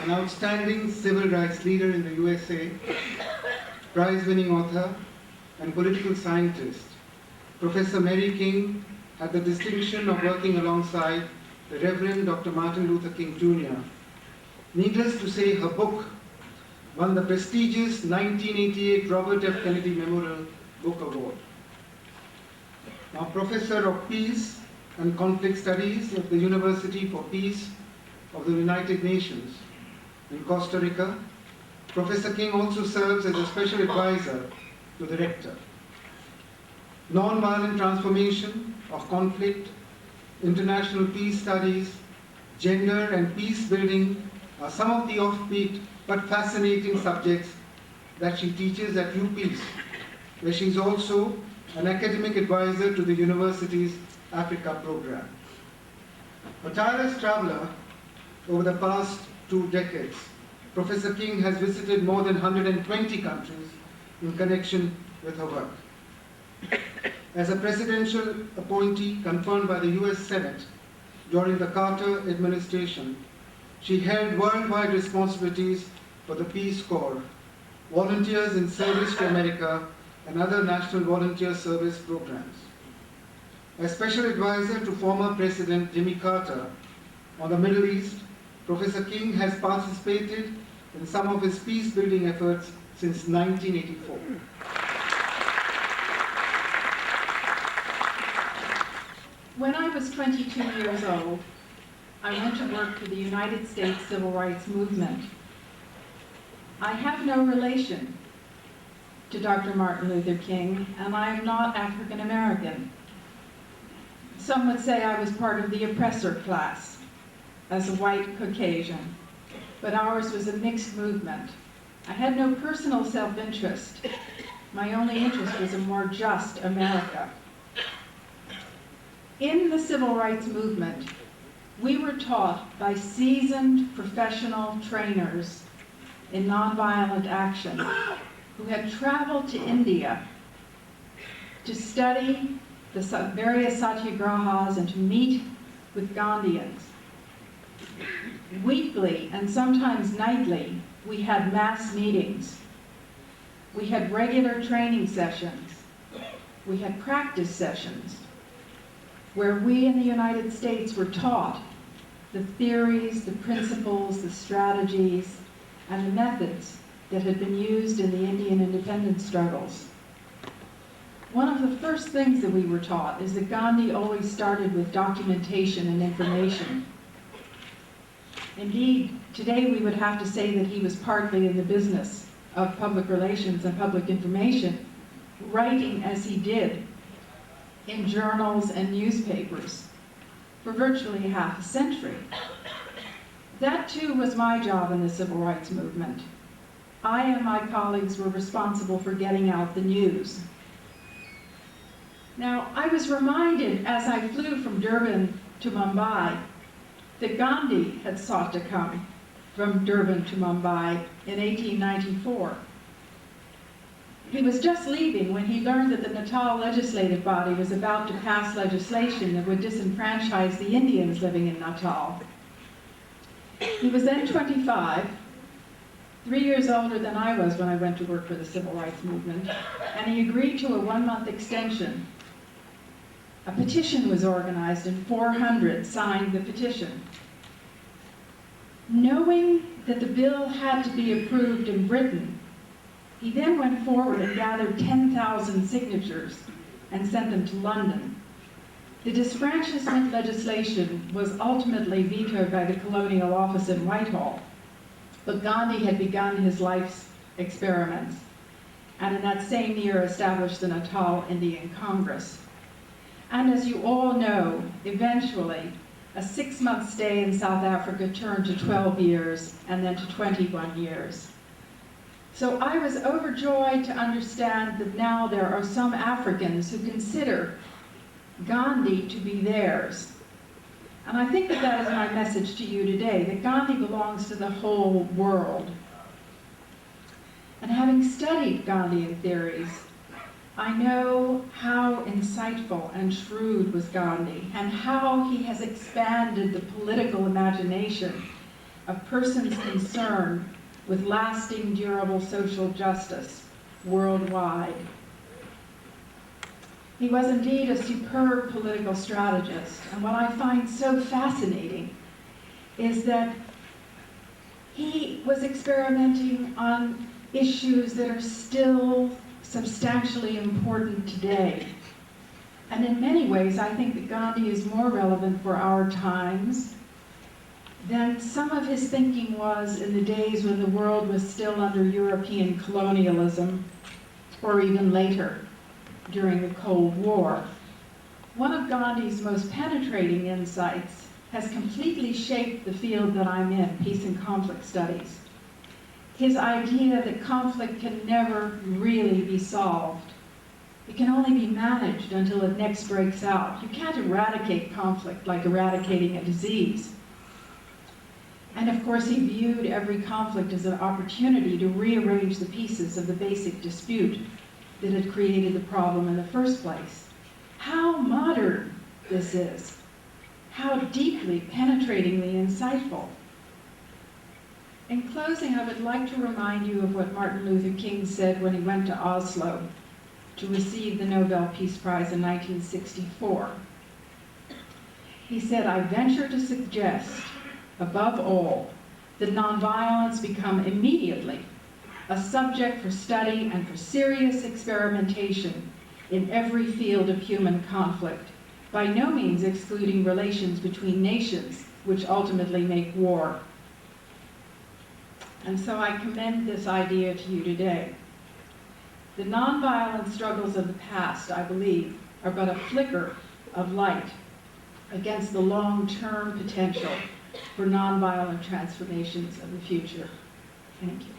an outstanding civil rights leader in the USA, prize-winning author, and political scientist, Professor Mary King had the distinction of working alongside the Reverend Dr. Martin Luther King Jr. Needless to say, her book won the prestigious 1988 Robert F. Kennedy Memorial Book Award. Now, Professor of Peace and Conflict Studies at the University for Peace of the United Nations in Costa Rica, Professor King also serves as a special advisor to the rector. Nonviolent transformation of conflict, international peace studies, gender and peace building are some of the offbeat but fascinating subjects that she teaches at UPeace, where she is also an academic advisor to the university's Africa program. A tireless traveler over the past 2 decades, Professor King has visited more than 120 countries in connection with her work. As a presidential appointee confirmed by the US Senate during the Carter administration, she held worldwide responsibilities for the Peace Corps, Volunteers in Service to America, and other national volunteer service programs. As special advisor to former President Jimmy Carter on the Middle East, Professor King has participated in some of his peace-building efforts since 1984. When I was 22 years old, I went to work for the United States Civil Rights Movement. I have no relation to Dr. Martin Luther King, and I am not African American. Some would say I was part of the oppressor class as a white Caucasian, but ours was a mixed movement. I had no personal self-interest. My only interest was a more just America. In the civil rights movement, we were taught by seasoned professional trainers in nonviolent action who had traveled to India to study the various satyagrahas and to meet with Gandhians. Weekly and sometimes nightly, we had mass meetings. We had regular training sessions. We had practice sessions where we in the United States were taught the theories, the principles, the strategies, and the methods that had been used in the Indian independence struggles. One of the first things that we were taught is that Gandhi always started with documentation and information. Indeed, today we would have to say that he was partly in the business of public relations and public information, writing as he did in journals and newspapers for virtually half a century. That too was my job in the civil rights movement. I and my colleagues were responsible for getting out the news. Now, I was reminded as I flew from Durban to Mumbai that Gandhi had sought to come from Durban to Mumbai in 1894. He was just leaving when he learned that the Natal legislative body was about to pass legislation that would disenfranchise the Indians living in Natal. He was then 25, 3 years older than I was when I went to work for the civil rights movement, and he agreed to a 1-month extension. A petition was organized and 400 signed the petition. Knowing that the bill had to be approved in Britain, he then went forward and gathered 10,000 signatures and sent them to London. The disfranchisement legislation was ultimately vetoed by the Colonial Office in Whitehall, but Gandhi had begun his life's experiments, and in that same year established the Natal Indian Congress. And as you all know, eventually, a 6-month stay in South Africa turned to 12 years and then to 21 years. So I was overjoyed to understand that now there are some Africans who consider Gandhi to be theirs. And I think that that is my message to you today, that Gandhi belongs to the whole world. And having studied Gandhian theories, I know how insightful and shrewd was Gandhi, and how he has expanded the political imagination a person's concern with lasting, durable social justice worldwide. He was indeed a superb political strategist, and what I find so fascinating is that he was experimenting on issues that are still substantially important today. And in many ways, I think that Gandhi is more relevant for our times than some of his thinking was in the days when the world was still under European colonialism, or even later, during the Cold War. One of Gandhi's most penetrating insights has completely shaped the field that I'm in, peace and conflict studies. His idea that conflict can never really be solved. It can only be managed until it next breaks out. You can't eradicate conflict like eradicating a disease. And of course, he viewed every conflict as an opportunity to rearrange the pieces of the basic dispute that had created the problem in the first place. How modern this is. How deeply, penetratingly insightful. In closing, I would like to remind you of what Martin Luther King said when he went to Oslo to receive the Nobel Peace Prize in 1964. He said, "I venture to suggest, above all, that nonviolence become immediately a subject for study and for serious experimentation in every field of human conflict, by no means excluding relations between nations, which ultimately make war." And so I commend this idea to you today. The nonviolent struggles of the past, I believe, are but a flicker of light against the long-term potential for nonviolent transformations of the future. Thank you.